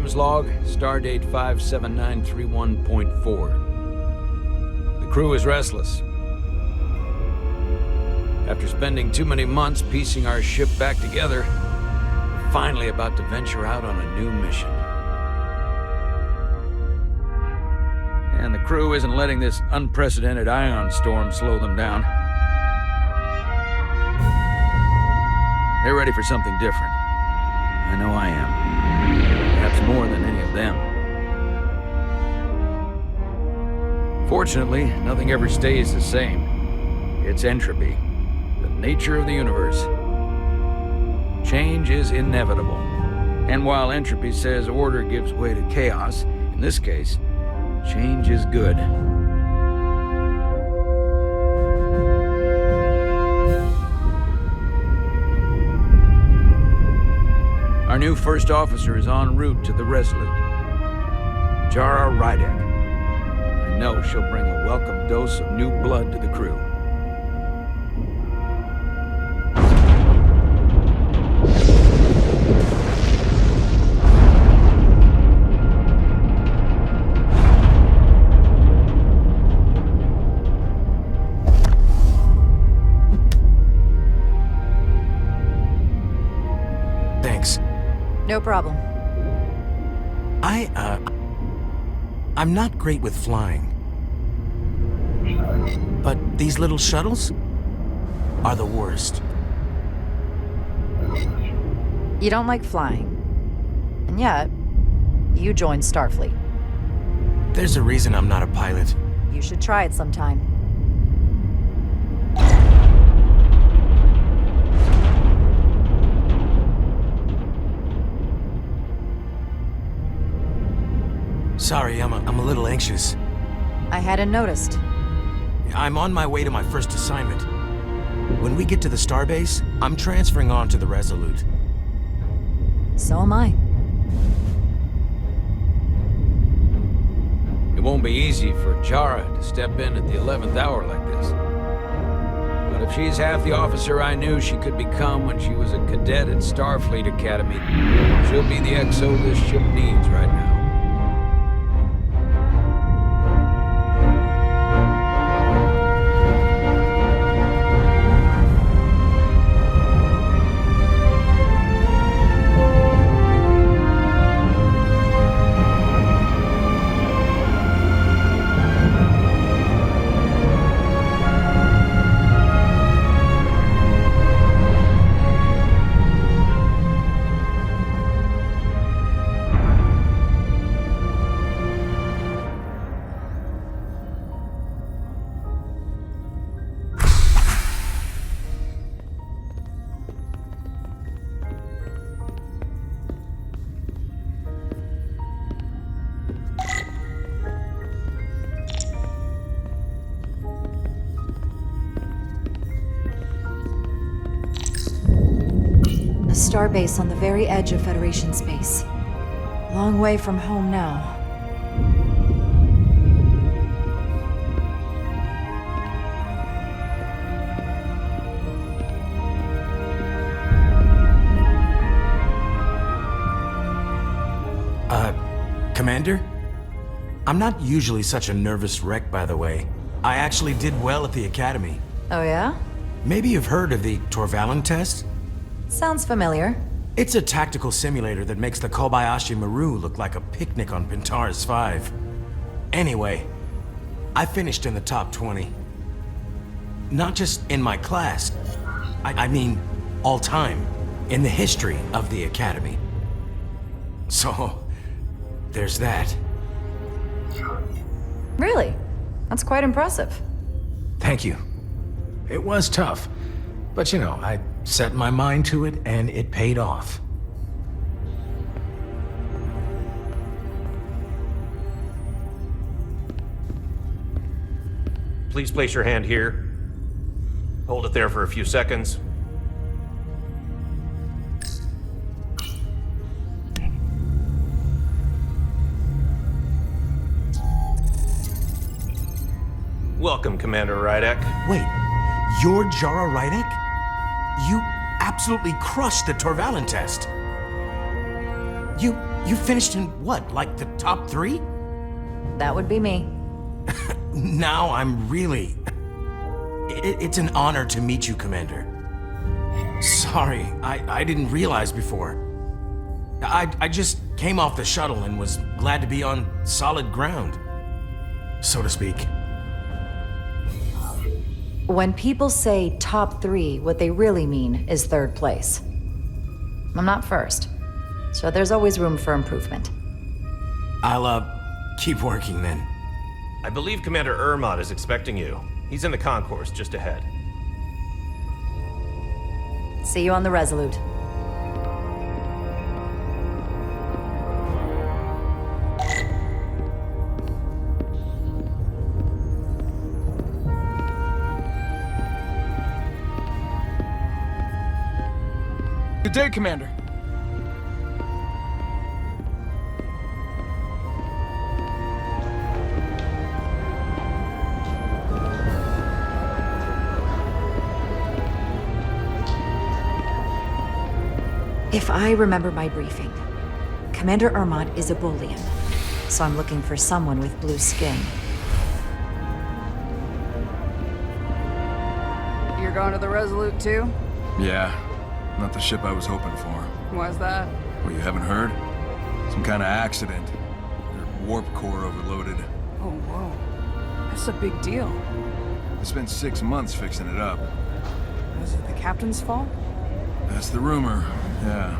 comms log, stardate 57931.4. The crew is restless. After spending too many months piecing our ship back together, we're finally about to venture out on a new mission. And the crew isn't letting this unprecedented ion storm slow them down. They're ready for something different. I know I am. Perhaps more than any of them. Fortunately, nothing ever stays the same. It's entropy, the nature of the universe. Change is inevitable. And while entropy says order gives way to chaos, in this case, change is good. Our new first officer is en route to the Resolute. Jara Rydek. I know she'll bring a welcome dose of new blood to the crew. No problem. I'm not great with flying. But these little shuttles are the worst. You don't like flying. And yet, you joined Starfleet. There's a reason I'm not a pilot. You should try it sometime. Sorry, I'm a little anxious. I hadn't noticed. I'm on my way to my first assignment. When we get to the starbase, I'm transferring on to the Resolute. So am I. It won't be easy for Jara to step in at the 11th hour like this. But if she's half the officer I knew she could become when she was a cadet at Starfleet Academy, she'll be the XO this ship needs right now. Starbase on the very edge of Federation space. Long way from home now. Commander? I'm not usually such a nervous wreck, by the way. I actually did well at the Academy. Oh yeah? Maybe you've heard of the Torvalin test? Sounds familiar. It's a tactical simulator that makes the Kobayashi Maru look like a picnic on Pintaris 5. Anyway, I finished in the top 20. Not just in my class, I mean all time, in the history of the Academy. So, there's that. Really? That's quite impressive. Thank you. It was tough, but you know, I set my mind to it and it paid off. Please place your hand here. Hold it there for a few seconds. Welcome, Commander Rydek. Wait, you're Jara Rydek? You absolutely crushed the Torvalin test. You finished in what, like the top 3? That would be me. Now I'm really... It's an honor to meet you, Commander. Sorry, I didn't realize before. I just came off the shuttle and was glad to be on solid ground, so to speak. When people say top 3, what they really mean is 3rd place. I'm not first, so there's always room for improvement. I'll, keep working then. I believe Commander Ermot is expecting you. He's in the concourse just ahead. See you on the Resolute. Good day, Commander. If I remember my briefing, Commander Ermot is a Bolian, so I'm looking for someone with blue skin. You're going to the Resolute too? Yeah, not the ship I was hoping for. Why's that? Well, you haven't heard? Some kind of accident. Their warp core overloaded. Oh, whoa. That's a big deal. I spent 6 months fixing it up. Was it the captain's fault? That's the rumor, yeah.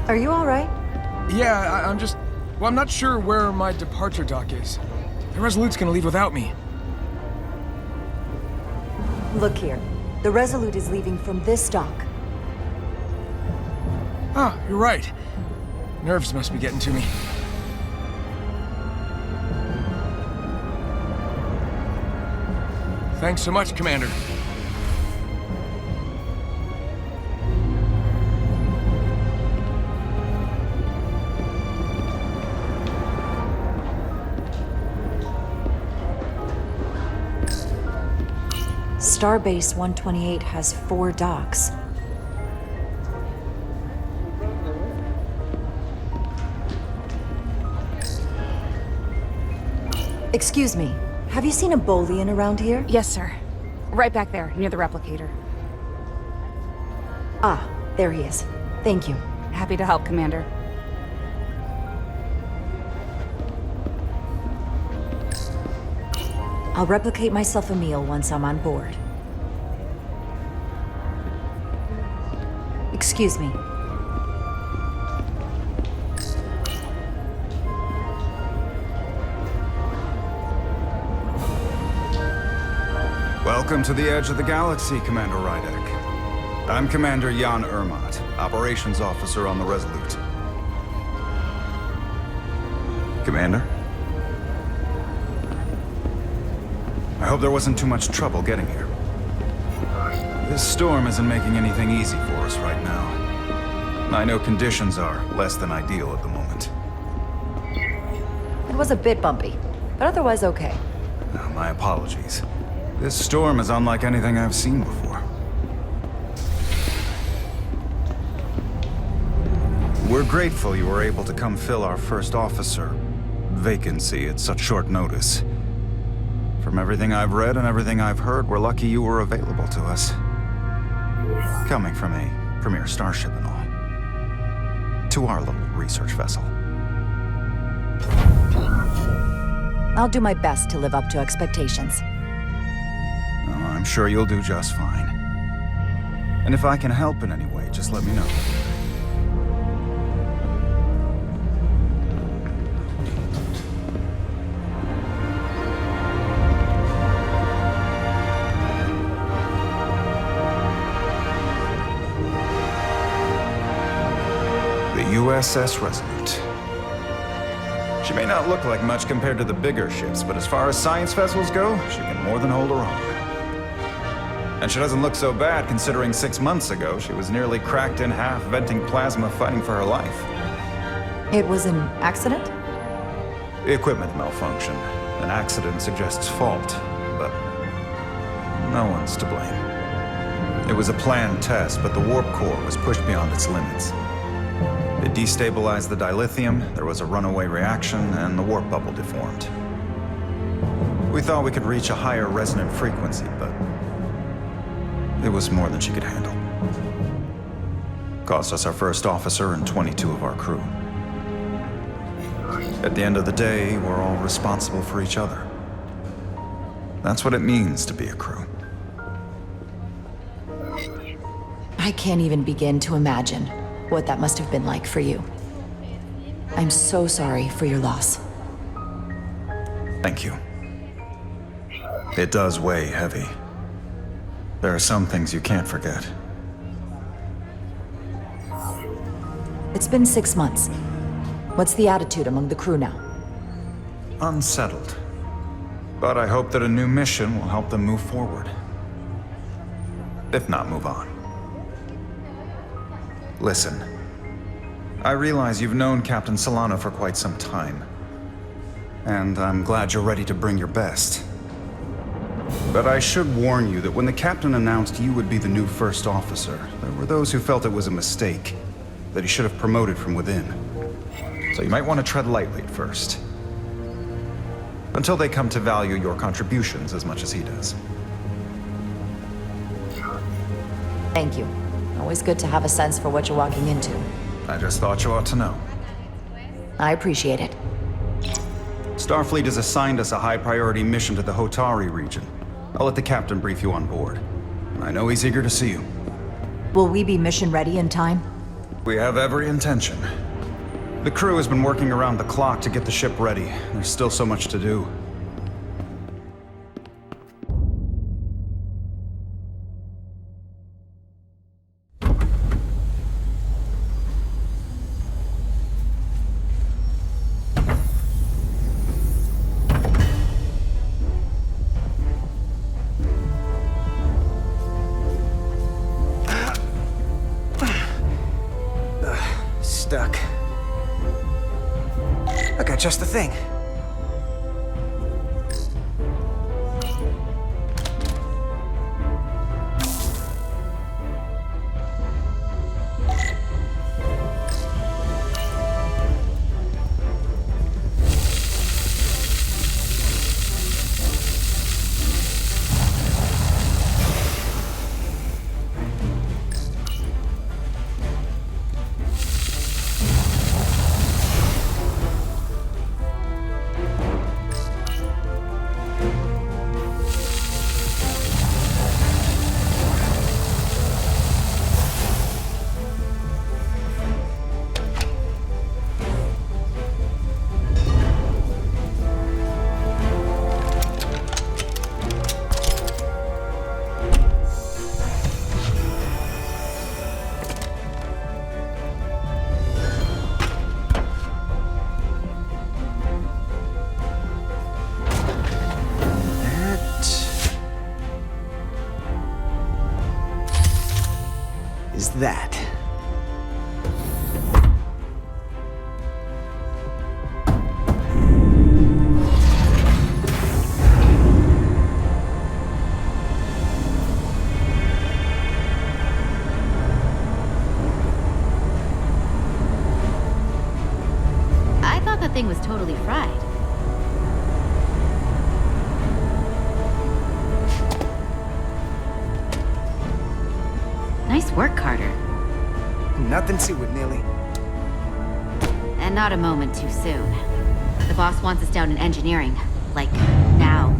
Are you all right? Yeah, I'm just... Well, I'm not sure where my departure dock is. The Resolute's gonna leave without me. Look here. The Resolute is leaving from this dock. Oh, you're right. Nerves must be getting to me. Thanks so much, Commander. Starbase 128 has 4 docks. Excuse me, have you seen a Bolian around here? Yes, sir. Right back there, near the replicator. Ah, there he is. Thank you. Happy to help, Commander. I'll replicate myself a meal once I'm on board. Excuse me. Welcome to the edge of the galaxy, Commander Rydek. I'm Commander Jan Ermot, Operations Officer on the Resolute. Commander? I hope there wasn't too much trouble getting here. This storm isn't making anything easy for us right now. I know conditions are less than ideal at the moment. It was a bit bumpy, but otherwise okay. My apologies. This storm is unlike anything I've seen before. We're grateful you were able to come fill our first officer vacancy at such short notice. From everything I've read and everything I've heard, we're lucky you were available to us. Coming from a premier starship and all. To our little research vessel. I'll do my best to live up to expectations. Oh, I'm sure you'll do just fine. And if I can help in any way, just let me know. USS Resolute. She may not look like much compared to the bigger ships, but as far as science vessels go, she can more than hold her own. And she doesn't look so bad considering 6 months ago she was nearly cracked in half, venting plasma, fighting for her life. It was an accident? Equipment malfunction. An accident suggests fault, but no one's to blame. It was a planned test, but the warp core was pushed beyond its limits. It destabilized the dilithium, there was a runaway reaction, and the warp bubble deformed. We thought we could reach a higher resonant frequency, but it was more than she could handle. Cost us our first officer and 22 of our crew. At the end of the day, we're all responsible for each other. That's what it means to be a crew. I can't even begin to imagine what that must have been like for you. I'm so sorry for your loss. Thank you. It does weigh heavy. There are some things you can't forget. It's been 6 months. What's the attitude among the crew now? Unsettled. But I hope that a new mission will help them move forward. If not, move on. Listen. I realize you've known Captain Solano for quite some time. And I'm glad you're ready to bring your best. But I should warn you that when the captain announced you would be the new first officer, there were those who felt it was a mistake, that he should have promoted from within. So you might want to tread lightly at first. Until they come to value your contributions as much as he does. Thank you. Always good to have a sense for what you're walking into. I just thought you ought to know. I appreciate it. Starfleet has assigned us a high-priority mission to the Hotari region. I'll let the captain brief you on board. I know he's eager to see you. Will we be mission ready in time? We have every intention. The crew has been working around the clock to get the ship ready. There's still so much to do. Stuck. I got just the thing. That. I thought that thing was totally fried. Nice work, Carter. Nothing to it, Neely. And not a moment too soon. The boss wants us down in engineering. Like, now.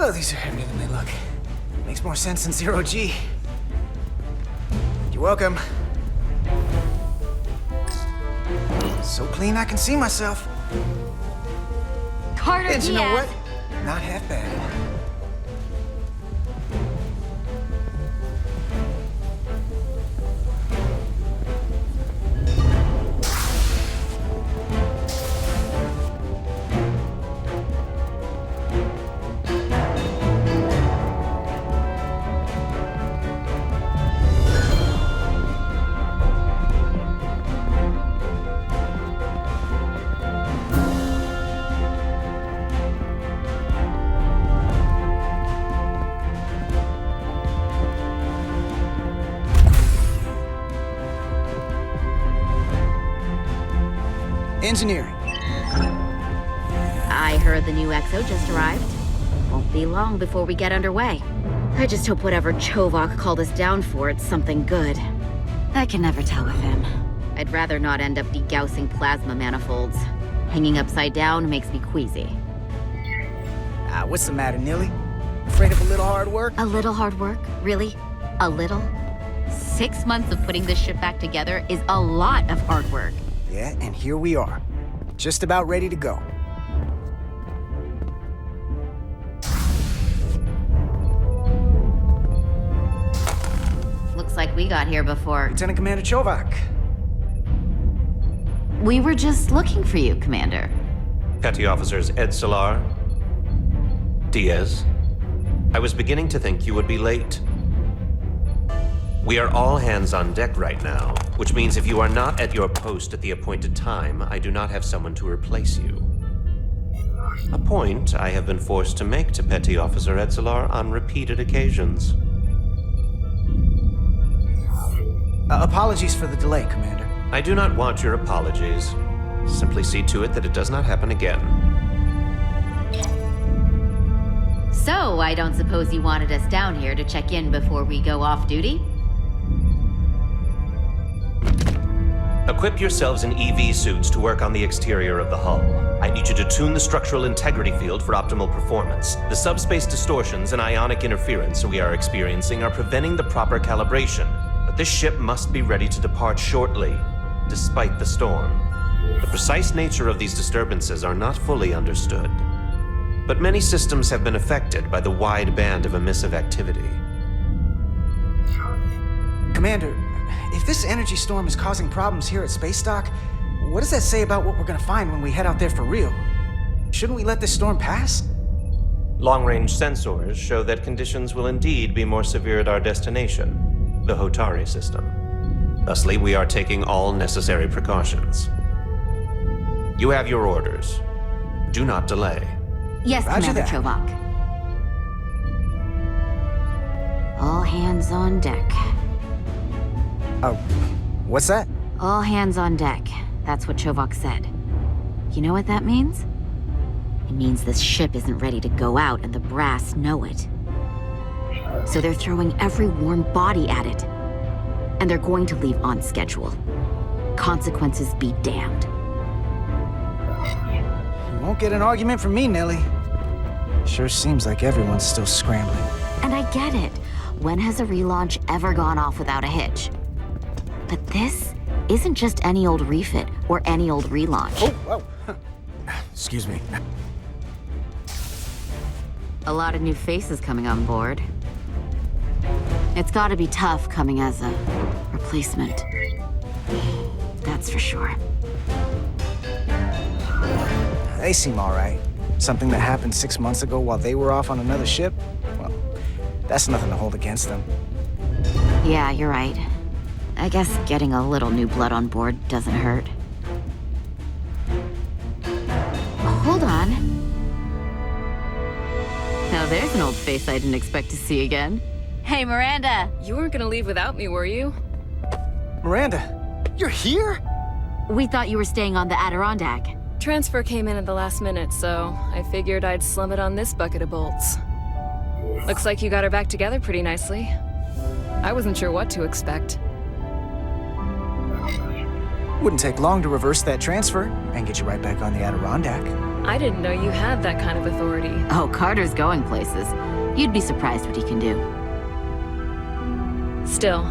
Oh, these are heavier than they look. Makes more sense than 0G. You're welcome. So clean I can see myself. Carter And you know Diaz. what? Not half bad. Engineering. I heard the new XO just arrived. Won't be long before we get underway. I just hope whatever Chovak called us down for, it's something good. I can never tell with him. I'd rather not end up degaussing plasma manifolds. Hanging upside down makes me queasy. What's the matter, Nilly? Afraid of a little hard work? A little hard work? Really? A little? 6 months of putting this ship back together is a lot of hard work. Yeah, and here we are. Just about ready to go. Looks like we got here before. Lieutenant Commander Chovak. We were just looking for you, Commander. Petty Officers Edsalar, Diaz. I was beginning to think you would be late. We are all hands on deck right now, which means if you are not at your post at the appointed time, I do not have someone to replace you. A point I have been forced to make to Petty Officer Edsalar on repeated occasions. Apologies for the delay, Commander. I do not want your apologies. Simply see to it that it does not happen again. So, I don't suppose you wanted us down here to check in before we go off duty? Equip yourselves in EV suits to work on the exterior of the hull. I need you to tune the structural integrity field for optimal performance. The subspace distortions and ionic interference we are experiencing are preventing the proper calibration. But this ship must be ready to depart shortly, despite the storm. The precise nature of these disturbances are not fully understood. But many systems have been affected by the wide band of emissive activity. Commander, if this energy storm is causing problems here at Space Dock, what does that say about what we're gonna find when we head out there for real? Shouldn't we let this storm pass? Long-range sensors show that conditions will indeed be more severe at our destination, the Hotari system. Thusly, we are taking all necessary precautions. You have your orders. Do not delay. Yes, Roger Commander that. Chovak. All hands on deck. Oh, what's that? All hands on deck. That's what Chovak said. You know what that means? It means this ship isn't ready to go out and the brass know it. So they're throwing every warm body at it. And they're going to leave on schedule. Consequences be damned. You won't get an argument from me, Nelly. Sure seems like everyone's still scrambling. And I get it. When has a relaunch ever gone off without a hitch? But this isn't just any old refit or any old relaunch. Oh, whoa. Excuse me. A lot of new faces coming on board. It's gotta be tough coming as a replacement. That's for sure. They seem all right. Something that happened 6 months ago while they were off on another ship? Well, that's nothing to hold against them. Yeah, you're right. I guess getting a little new blood on board doesn't hurt. Hold on. Now there's an old face I didn't expect to see again. Hey, Miranda! You weren't gonna leave without me, were you? Miranda, you're here? We thought you were staying on the Adirondack. Transfer came in at the last minute, so I figured I'd slum it on this bucket of bolts. Looks like you got her back together pretty nicely. I wasn't sure what to expect. Wouldn't take long to reverse that transfer and get you right back on the Adirondack. I didn't know you had that kind of authority. Oh, Carter's going places. You'd be surprised what he can do. Still,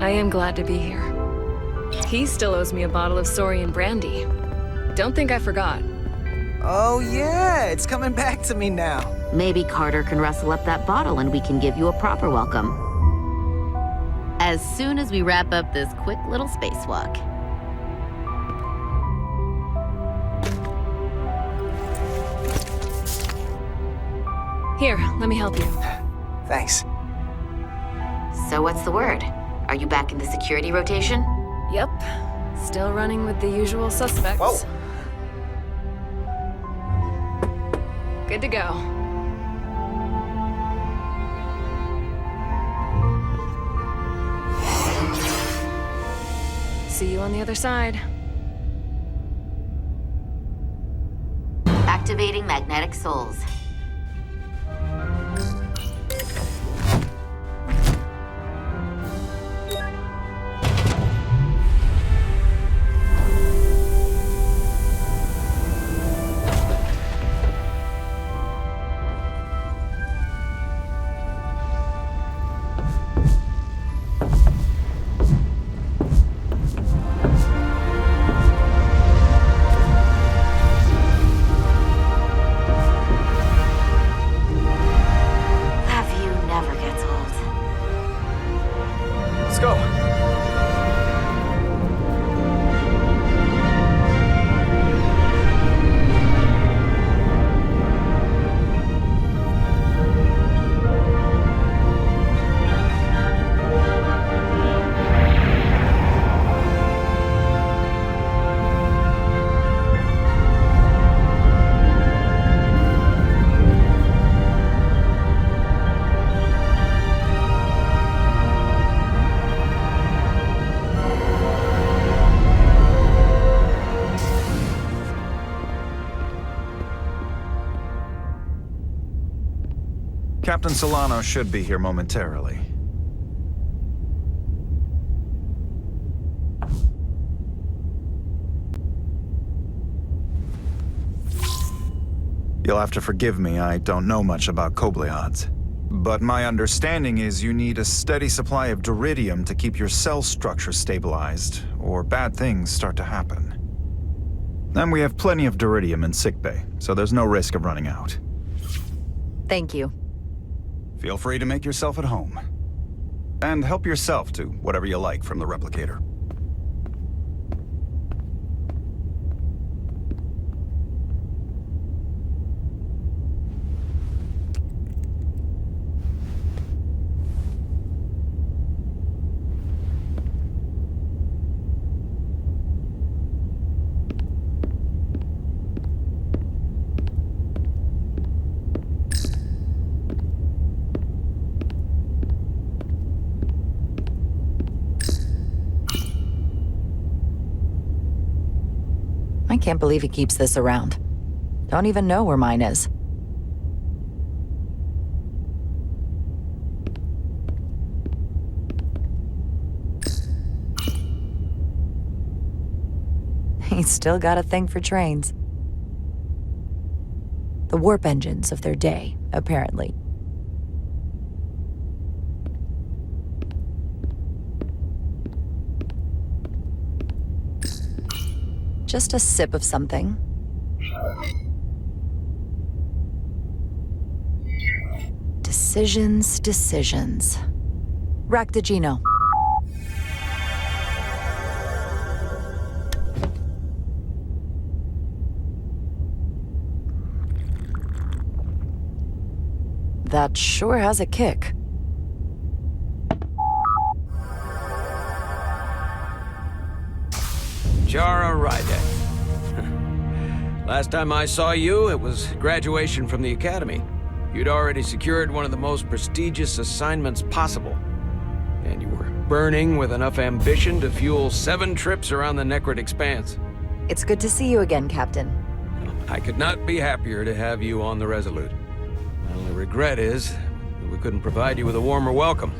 I am glad to be here. He still owes me a bottle of Saurian brandy. Don't think I forgot. Oh yeah, it's coming back to me now. Maybe Carter can rustle up that bottle and we can give you a proper welcome. As soon as we wrap up this quick little spacewalk. Here, let me help you. Thanks. So what's the word? Are you back in the security rotation? Yep. Still running with the usual suspects. Whoa. Good to go. See you on the other side. Activating magnetic souls. Captain Solano should be here momentarily. You'll have to forgive me, I don't know much about Kobleods. But my understanding is you need a steady supply of duridium to keep your cell structure stabilized, or bad things start to happen. And we have plenty of duridium in sickbay, so there's no risk of running out. Thank you. Feel free to make yourself at home. And help yourself to whatever you like from the replicator. I can't believe he keeps this around. Don't even know where mine is. He's still got a thing for trains. The warp engines of their day, apparently. Just a sip of something. Decisions, decisions. Raktajino. That sure has a kick. Jara Rydek. Last time I saw you, it was graduation from the Academy. You'd already secured one of the most prestigious assignments possible. And you were burning with enough ambition to fuel 7 trips around the Necrit Expanse. It's good to see you again, Captain. I could not be happier to have you on the Resolute. My only regret is that we couldn't provide you with a warmer welcome.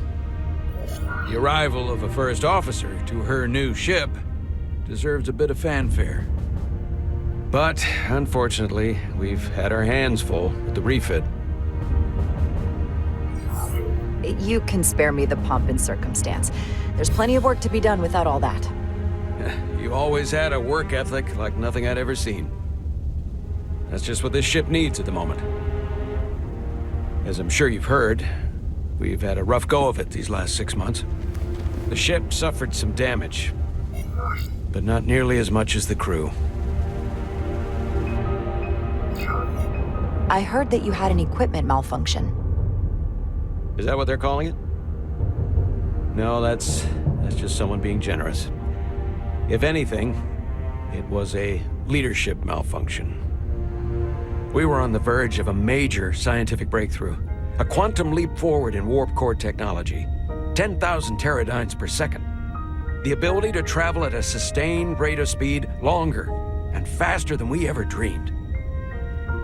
The arrival of a first officer to her new ship deserves a bit of fanfare. But, unfortunately, we've had our hands full with the refit. You can spare me the pomp and circumstance. There's plenty of work to be done without all that. You always had a work ethic like nothing I'd ever seen. That's just what this ship needs at the moment. As I'm sure you've heard, we've had a rough go of it these last 6 months. The ship suffered some damage, but not nearly as much as the crew. I heard that you had an equipment malfunction. Is that what they're calling it? No, that's just someone being generous. If anything, it was a leadership malfunction. We were on the verge of a major scientific breakthrough. A quantum leap forward in warp core technology. 10,000 teradynes per second. The ability to travel at a sustained rate of speed longer and faster than we ever dreamed.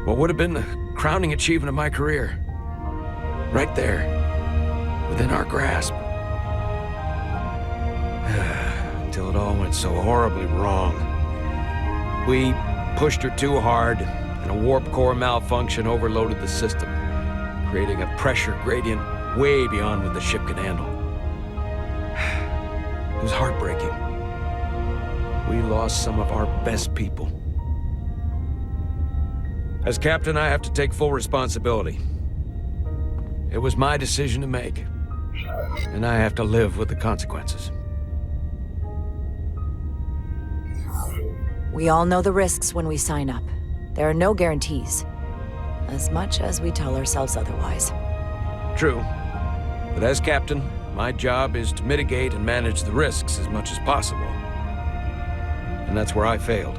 What would have been the crowning achievement of my career. Right there, within our grasp. Until it all went so horribly wrong. We pushed her too hard, and a warp core malfunction overloaded the system, creating a pressure gradient way beyond what the ship could handle. It was heartbreaking. We lost some of our best people. As captain, I have to take full responsibility. It was my decision to make, and I have to live with the consequences. We all know the risks when we sign up. There are no guarantees. As much as we tell ourselves otherwise. True. But as captain, my job is to mitigate and manage the risks as much as possible. And that's where I failed.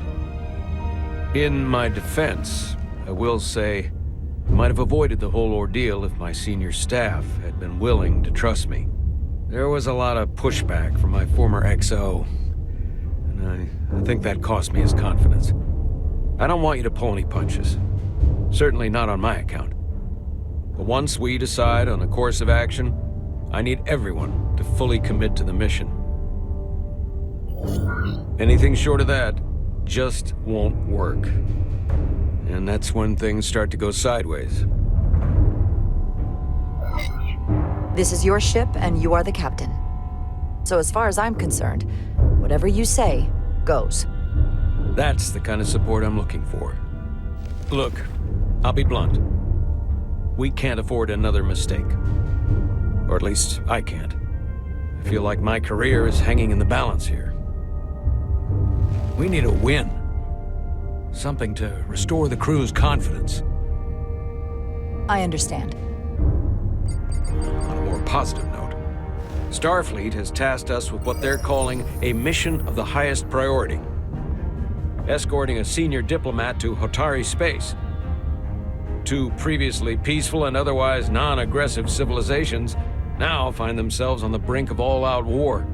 In my defense, I will say, I might have avoided the whole ordeal if my senior staff had been willing to trust me. There was a lot of pushback from my former XO, and I think that cost me his confidence. I don't want you to pull any punches. Certainly not on my account. But once we decide on a course of action, I need everyone to fully commit to the mission. Anything short of that just won't work. And that's when things start to go sideways. This is your ship, and you are the captain. So as far as I'm concerned, whatever you say, goes. That's the kind of support I'm looking for. Look, I'll be blunt. We can't afford another mistake. Or at least, I can't. I feel like my career is hanging in the balance here. We need a win. Something to restore the crew's confidence. I understand. On a more positive note, Starfleet has tasked us with what they're calling a mission of the highest priority. Escorting a senior diplomat to Hotari space. Two previously peaceful and otherwise non-aggressive civilizations now find themselves on the brink of all-out war.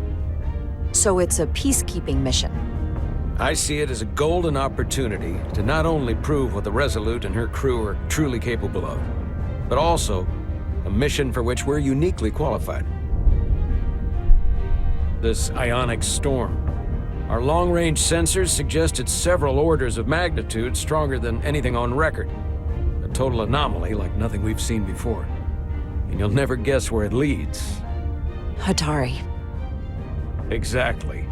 So it's a peacekeeping mission. I see it as a golden opportunity to not only prove what the Resolute and her crew are truly capable of, but also a mission for which we're uniquely qualified. This ionic storm. Our long-range sensors suggested several orders of magnitude stronger than anything on record. A total anomaly like nothing we've seen before. And you'll never guess where it leads. Hotari. Exactly.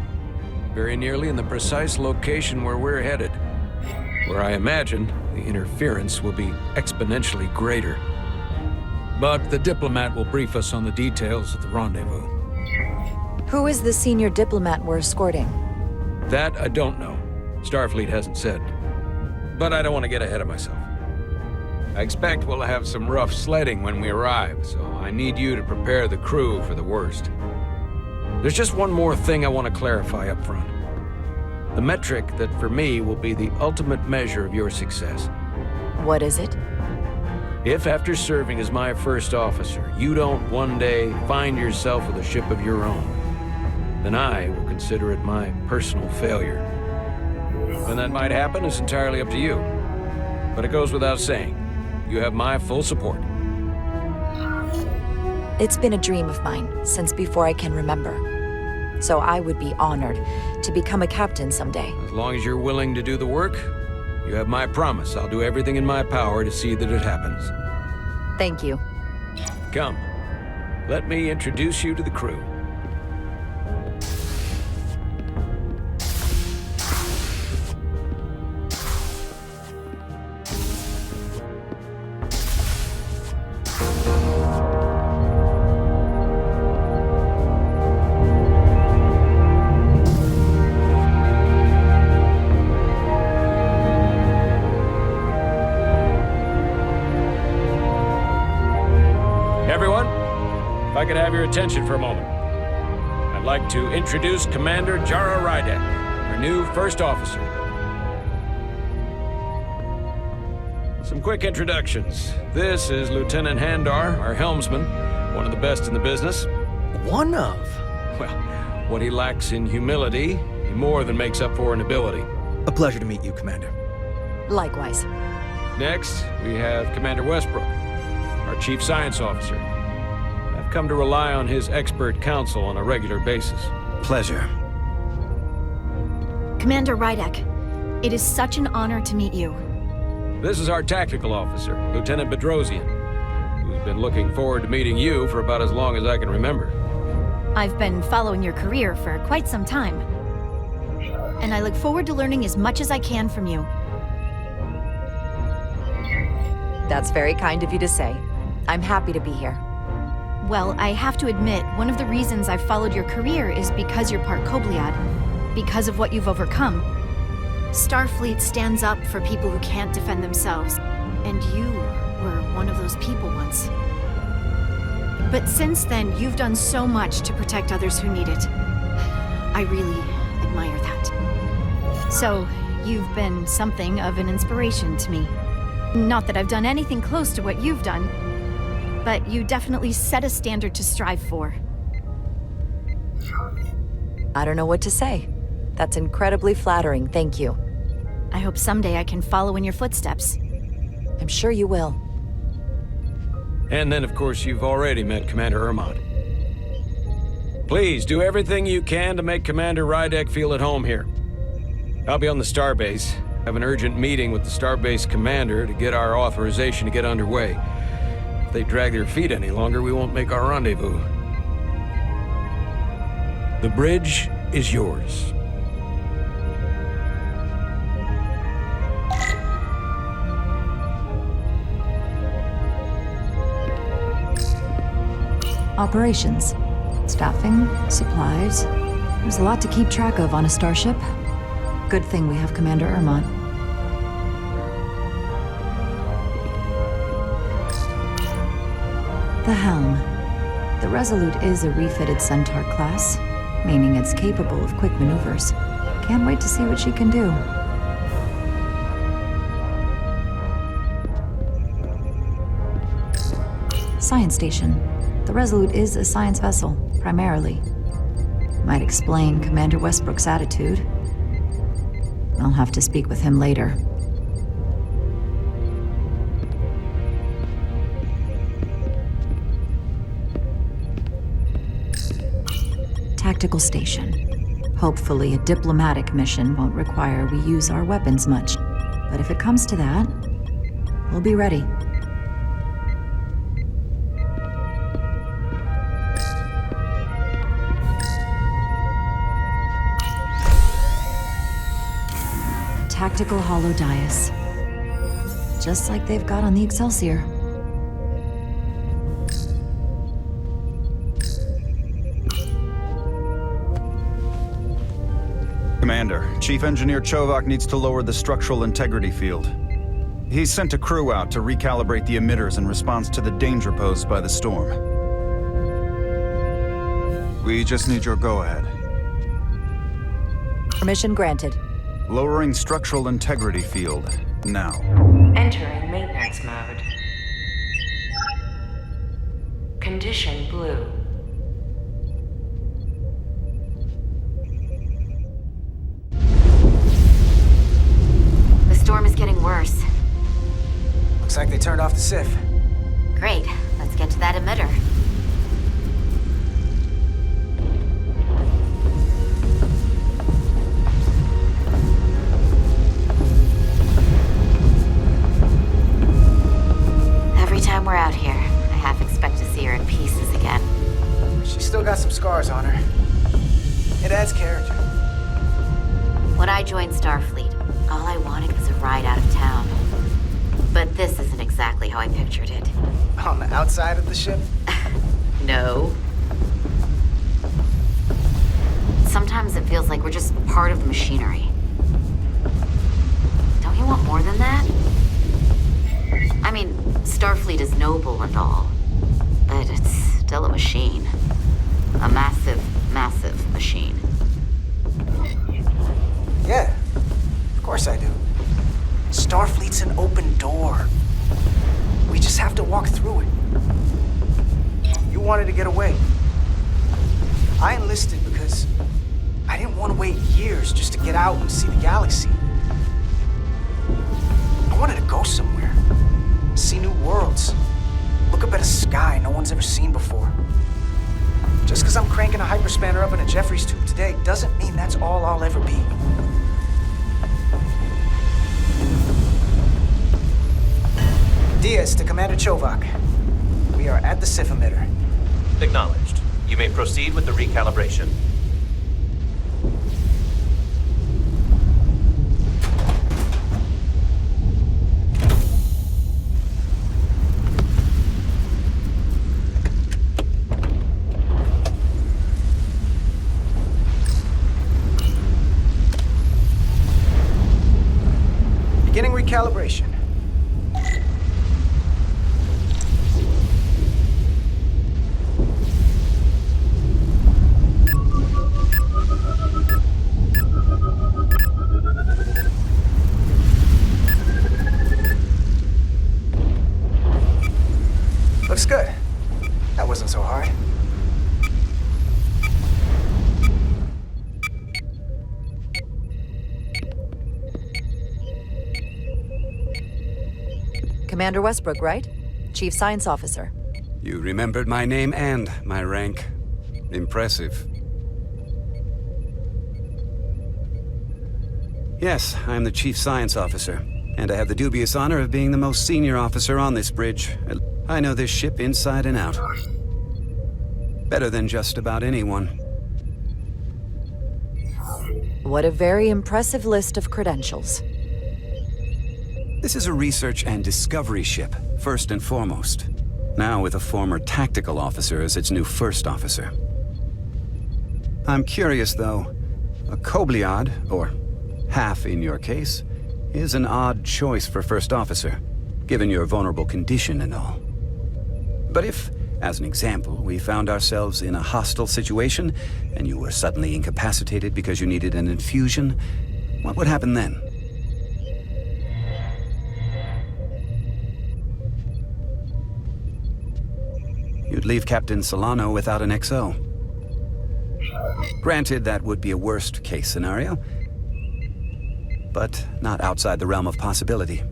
Very nearly in the precise location where we're headed. Where I imagine the interference will be exponentially greater. But the diplomat will brief us on the details of the rendezvous. Who is the senior diplomat we're escorting? That I don't know. Starfleet hasn't said. But I don't want to get ahead of myself. I expect we'll have some rough sledding when we arrive, so I need you to prepare the crew for the worst. There's just one more thing I want to clarify up front. The metric that for me will be the ultimate measure of your success. What is it? If after serving as my first officer, you don't one day find yourself with a ship of your own, then I will consider it my personal failure. When that might happen is entirely up to you. But it goes without saying, you have my full support. It's been a dream of mine since before I can remember. So I would be honored to become a captain someday. As long as you're willing to do the work, you have my promise. I'll do everything in my power to see that it happens. Thank you. Come, let me introduce you to the crew. If I could have your attention for a moment. I'd like to introduce Commander Jara Rydek, our new first officer. Some quick introductions. This is Lieutenant Handar, our helmsman, one of the best in the business. One of? Well, what he lacks in humility, he more than makes up for in ability. A pleasure to meet you, Commander. Likewise. Next, we have Commander Westbrook, our Chief Science Officer. I've come to rely on his expert counsel on a regular basis. Pleasure. Commander Rydek, it is such an honor to meet you. This is our tactical officer, Lieutenant Bedrosian, who's been looking forward to meeting you for about as long as I can remember. I've been following your career for quite some time, and I look forward to learning as much as I can from you. That's very kind of you to say. I'm happy to be here. Well, I have to admit, one of the reasons I've followed your career is because you're part Kobliad, because of what you've overcome. Starfleet stands up for people who can't defend themselves, and you were one of those people once. But since then, you've done so much to protect others who need it. I really admire that. So, you've been something of an inspiration to me. Not that I've done anything close to what you've done, but you definitely set a standard to strive for. I don't know what to say. That's incredibly flattering, thank you. I hope someday I can follow in your footsteps. I'm sure you will. And then, of course, you've already met Commander Ermont. Please, do everything you can to make Commander Rydek feel at home here. I'll be on the starbase. I have an urgent meeting with the starbase commander to get our authorization to get underway. If they drag their feet any longer, we won't make our rendezvous. The bridge is yours. Operations. Staffing, supplies. There's a lot to keep track of on a starship. Good thing we have Commander Ermont. The helm. The Resolute is a refitted Centaur class, meaning it's capable of quick maneuvers. Can't wait to see what she can do. Science station. The Resolute is a science vessel, primarily. Might explain Commander Westbrook's attitude. I'll have to speak with him later. Tactical station. Hopefully a diplomatic mission won't require we use our weapons much. But if it comes to that, we'll be ready. Tactical holodais. Just like they've got on the Excelsior. Commander, Chief Engineer Chovak needs to lower the structural integrity field. He's sent a crew out to recalibrate the emitters in response to the danger posed by the storm. We just need your go-ahead. Permission granted. Lowering structural integrity field, now. Entering maintenance mode. Condition blue. The storm is getting worse. Looks like they turned off the SIF. Great, let's get to that emitter. Every time we're out here, I half expect to see her in pieces again. She's still got some scars on her. It adds character. When I joined Starfleet, all I wanted was a ride out of town. But this isn't exactly how I pictured it. On the outside of the ship? No. Sometimes it feels like we're just part of the machinery. Don't you want more than that? I mean, Starfleet is noble and all, but it's still a machine. A massive, massive machine. Yeah, of course I do. Starfleet's an open door. We just have to walk through it. You wanted to get away. I enlisted because I didn't want to wait years just to get out and see the galaxy. I wanted to go somewhere. See new worlds. Look up at a sky no one's ever seen before. Just because I'm cranking a hyperspanner up in a Jeffries tube today doesn't mean that's all I'll ever be. Diaz to Commander Chovak. We are at the SIF emitter. Acknowledged. You may proceed with the recalibration. Beginning recalibration. Looks good. That wasn't so hard. Commander Westbrook, right? Chief Science Officer. You remembered my name and my rank. Impressive. Yes, I'm the Chief Science Officer, and I have the dubious honor of being the most senior officer on this bridge. I know this ship inside and out. Better than just about anyone. What a very impressive list of credentials. This is a research and discovery ship, first and foremost. Now with a former tactical officer as its new first officer. I'm curious, though. A Kobliad, or half in your case, is an odd choice for first officer, given your vulnerable condition and all. But if, as an example, we found ourselves in a hostile situation, and you were suddenly incapacitated because you needed an infusion, what would happen then? You'd leave Captain Solano without an XO. Granted, that would be a worst-case scenario, but not outside the realm of possibility.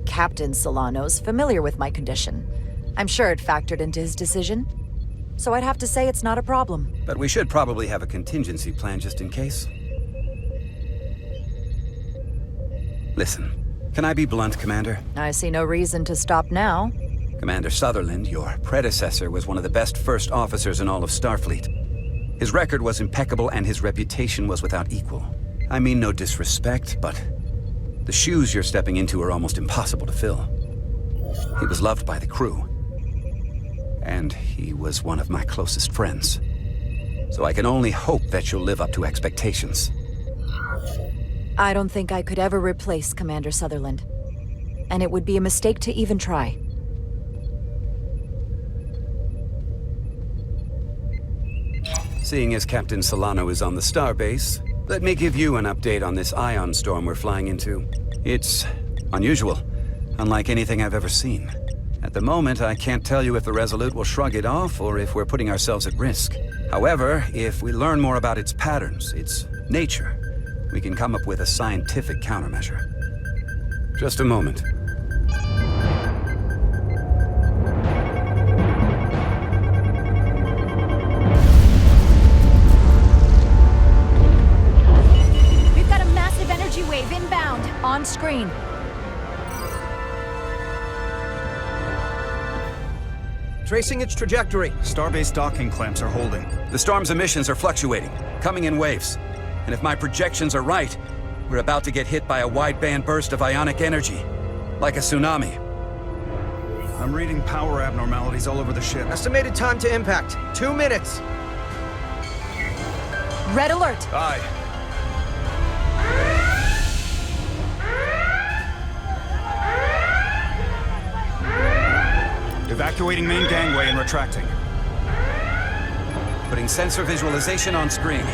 Captain Solano's familiar with my condition. I'm sure it factored into his decision. So I'd have to say it's not a problem. But we should probably have a contingency plan just in case. Listen, can I be blunt, Commander? I see no reason to stop now. Commander Sutherland, your predecessor, was one of the best first officers in all of Starfleet. His record was impeccable and his reputation was without equal. I mean no disrespect, but the shoes you're stepping into are almost impossible to fill. He was loved by the crew, and he was one of my closest friends. So I can only hope that you'll live up to expectations. I don't think I could ever replace Commander Sutherland. And it would be a mistake to even try. Seeing as Captain Solano is on the starbase, let me give you an update on this ion storm we're flying into. It's unusual, unlike anything I've ever seen. At the moment, I can't tell you if the Resolute will shrug it off or if we're putting ourselves at risk. However, if we learn more about its patterns, its nature, we can come up with a scientific countermeasure. Just a moment. On screen. Tracing its trajectory. Starbase docking clamps are holding. The storm's emissions are fluctuating, coming in waves. And if my projections are right, we're about to get hit by a wideband burst of ionic energy, like a tsunami. I'm reading power abnormalities all over the ship. Estimated time to impact, 2 minutes. Red alert. Aye. Evacuating main gangway and retracting. Putting sensor visualization on screen.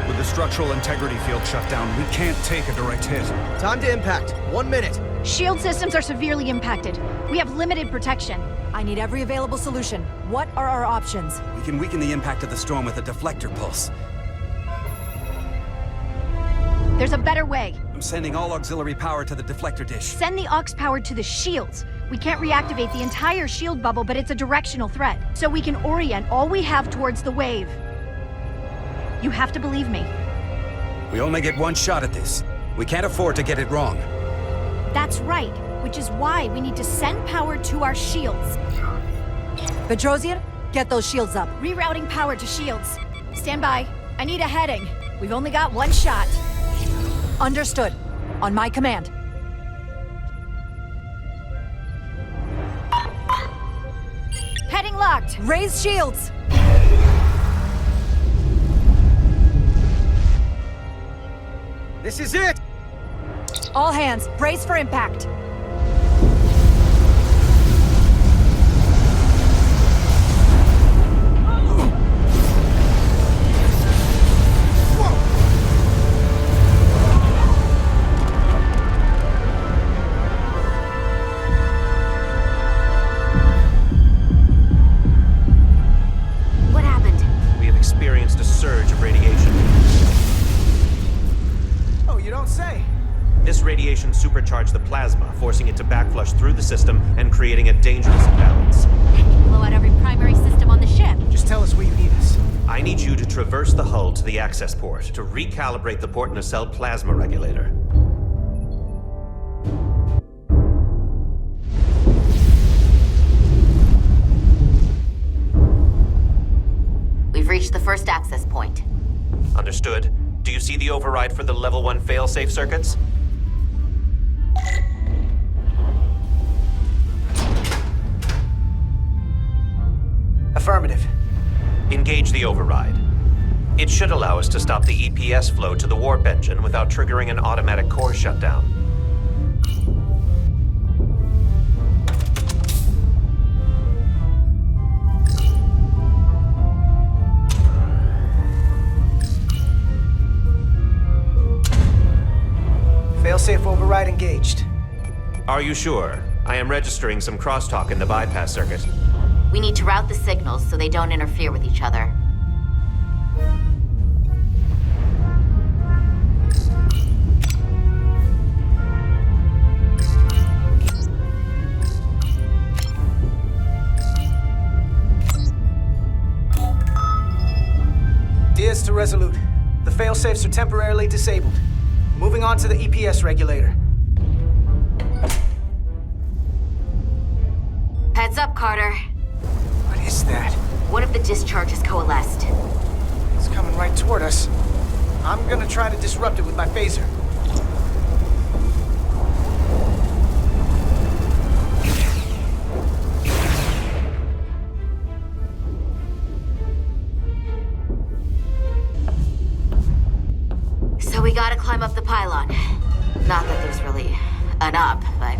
With the structural integrity field shut down, we can't take a direct hit. Time to impact. 1 minute. Shield systems are severely impacted. We have limited protection. I need every available solution. What are our options? We can weaken the impact of the storm with a deflector pulse. There's a better way. I'm sending all auxiliary power to the deflector dish. Send the aux power to the shields. We can't reactivate the entire shield bubble, but it's a directional threat. So we can orient all we have towards the wave. You have to believe me. We only get one shot at this. We can't afford to get it wrong. That's right, which is why we need to send power to our shields. Petrosian, get those shields up. Rerouting power to shields. Stand by. I need a heading. We've only got one shot. Understood. On my command. Heading locked. Raise shields! This is it! All hands, brace for impact. What happened? We have experienced a surge of radiation. Oh, you don't say. This radiation supercharged the plasma, forcing it to backflush through the system and creating a dangerous imbalance. That can blow out every primary system on the ship. Just tell us where you need us. I need you to traverse the hull to the access port to recalibrate the port nacelle plasma regulator. We've reached the first access point. Understood. Do you see the override for the level 1 failsafe circuits? Affirmative. Engage the override. It should allow us to stop the EPS flow to the warp engine without triggering an automatic core shutdown. Failsafe override engaged. Are you sure? I am registering some crosstalk in the bypass circuit. We need to route the signals so they don't interfere with each other. Diaz to Resolute. The failsafes are temporarily disabled. Moving on to the EPS regulator. Heads up, Carter. What is that? One of the discharges coalesced. It's coming right toward us. I'm gonna try to disrupt it with my phaser. So we gotta climb up the pylon. Not that there's really an up, but,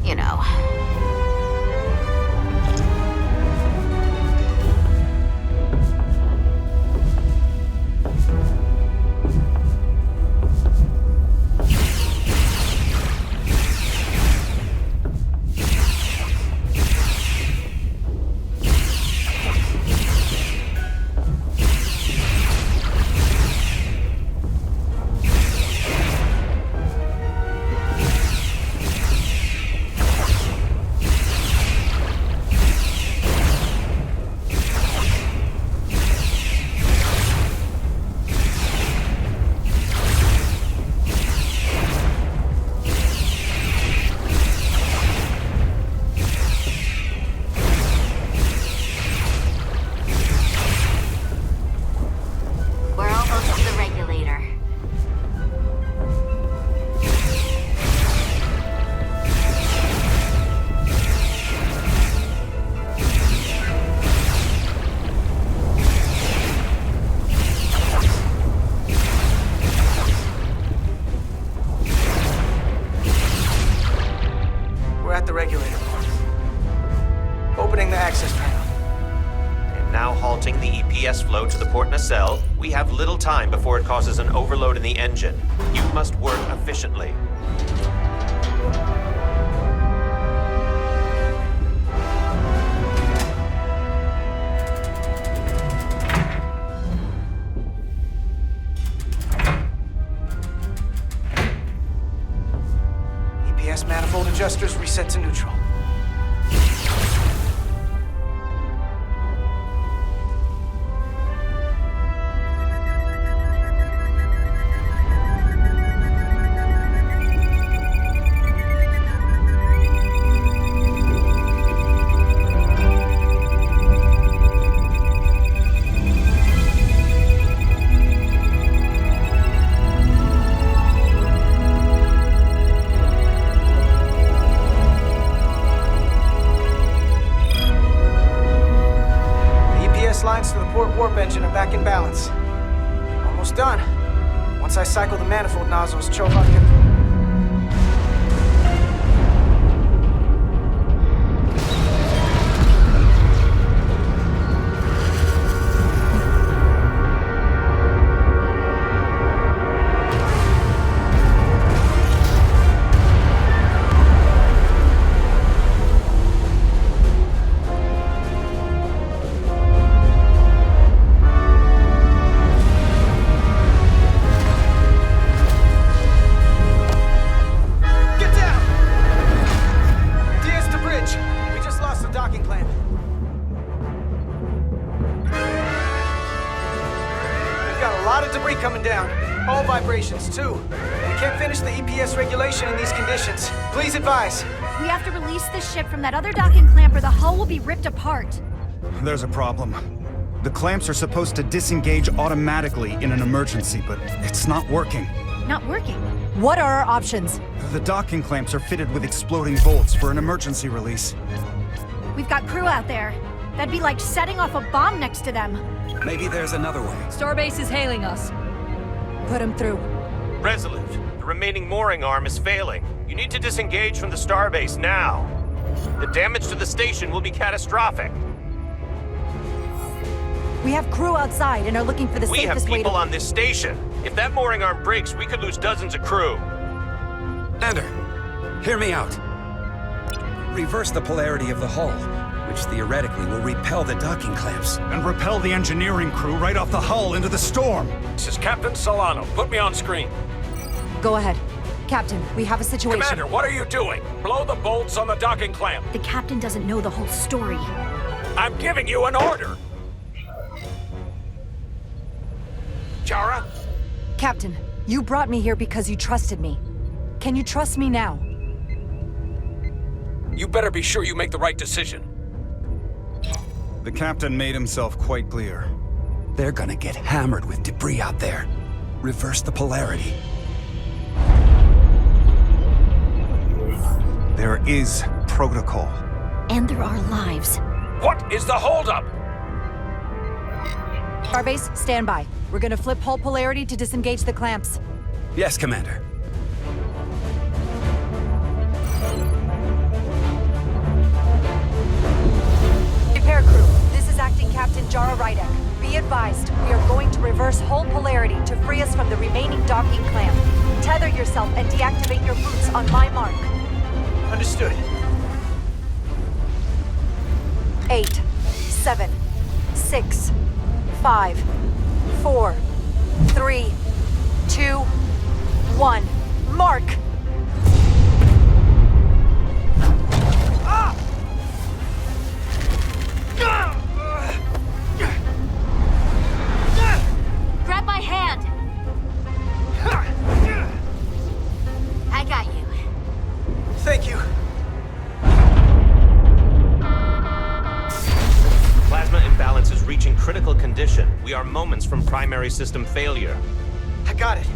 you know. disabling the access panel. And now halting the EPS flow to the port nacelle. We have little time before it causes an overload in the engine. You must work efficiently. EPS manifold adjusters reset to neutral. Lines to the port warp engine are back in balance. Almost done. Once I cycle the manifold nozzles, Chovak can... coming down. All vibrations, too. We can't finish the EPS regulation in these conditions. Please advise. We have to release the ship from that other docking clamp or the hull will be ripped apart. There's a problem. The clamps are supposed to disengage automatically in an emergency, but it's not working. Not working? What are our options? The docking clamps are fitted with exploding bolts for an emergency release. We've got crew out there. That'd be like setting off a bomb next to them. Maybe there's another way. Starbase is hailing us. Put him through. Resolute, the remaining mooring arm is failing. You need to disengage from the starbase now. The damage to the station will be catastrophic. We have crew outside and are looking for the We have safest way people to... on this station. If that mooring arm breaks, we could lose dozens of crew. Commander, hear me out. Reverse the polarity of the hull, which theoretically will repel the docking clamps. And repel the engineering crew right off the hull into the storm. This is Captain Solano. Put me on screen. Go ahead. Captain, we have a situation. Commander, what are you doing? Blow the bolts on the docking clamp. The captain doesn't know the whole story. I'm giving you an order. Chara? Captain, you brought me here because you trusted me. Can you trust me now? You better be sure you make the right decision. The captain made himself quite clear. They're gonna get hammered with debris out there. Reverse the polarity. There is protocol. And there are lives. What is the holdup? Starbase, stand by. We're gonna flip hull polarity to disengage the clamps. Yes, Commander. Repair crew, this is Acting Captain Jara Rydek. Be advised, we are going to reverse hull polarity to free us from the remaining docking clamp. Tether yourself and deactivate your boots on my mark. Understood. 8, 7, 6, 5, 4, 3, 2, 1. Mark! Grab my hand! I got you. Thank you. Plasma imbalance is reaching critical condition. We are moments from primary system failure. I got it.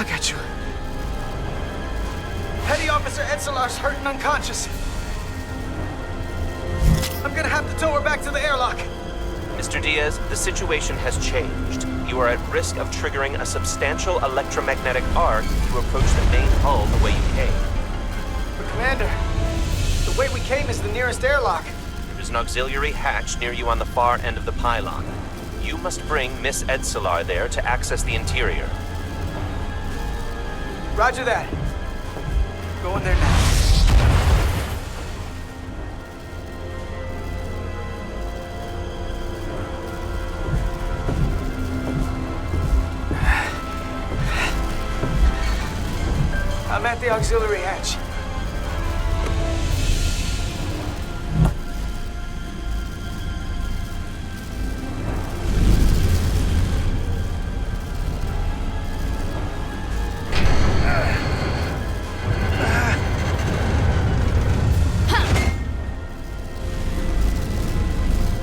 I got you. Petty Officer Edselar's hurt and unconscious. I'm gonna have to tow her back to the airlock. Mr. Diaz, the situation has changed. You are at risk of triggering a substantial electromagnetic arc if you approach the main hull the way you came. But Commander, the way we came is the nearest airlock. There's an auxiliary hatch near you on the far end of the pylon. You must bring Miss Edselar there to access the interior. Roger that. Go in there now. I'm at the auxiliary hatch.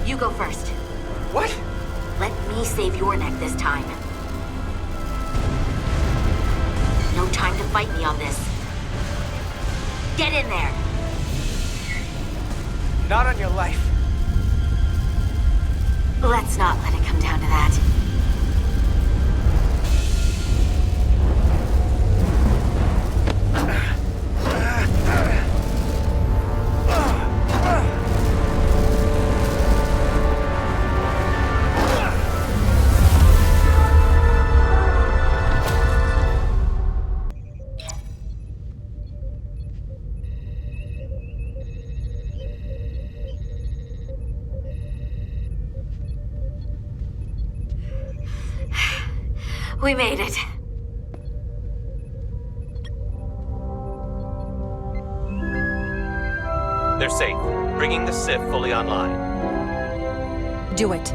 You go first. What? Let me save your neck this time. No time to fight me on this. Get in there! Not on your life. Let's not let it come down to that. We made it. They're safe, bringing the SIF fully online. Do it.